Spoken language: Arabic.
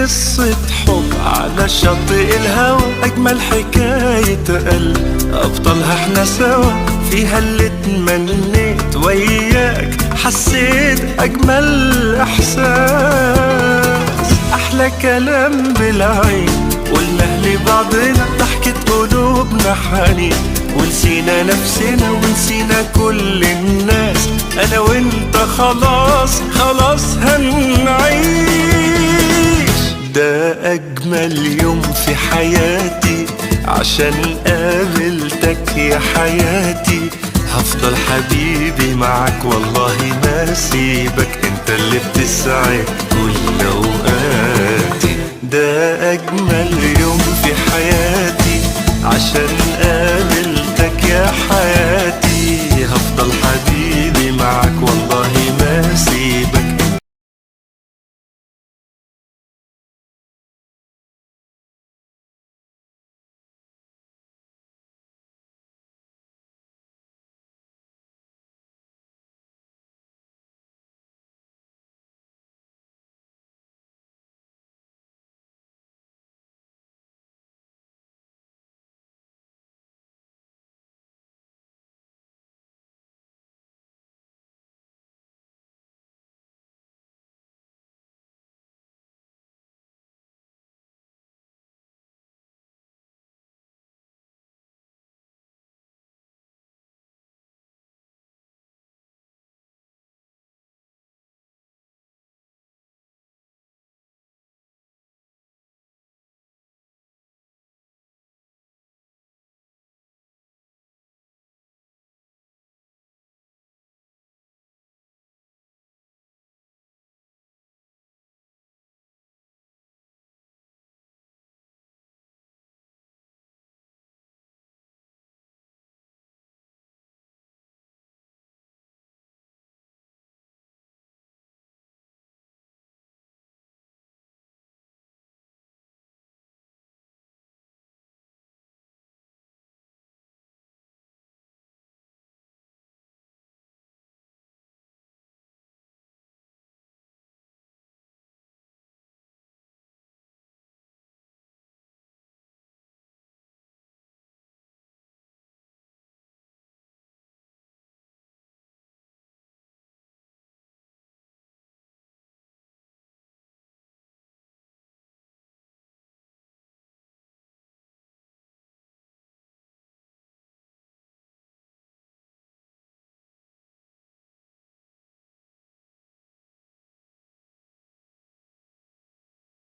قصة حب على شاطئ الهوى، أجمل حكاية قلب أبطالها احنا سوا، فيها اللي تمنيت وياك حسيت أجمل إحساس. أحلى كلام بالعين قلناه لبعضنا، ضحكة قلوبنا حنين، ونسينا نفسنا ونسينا كل الناس، أنا وإنت خلاص خلاص هنعيش. ده أجمل يوم في حياتي عشان قابلتك يا حياتي، هفضل حبيبي معك والله ما سيبك، انت اللي بتسعد كل اوقاتي. ده اجمل يوم في حياتي عشان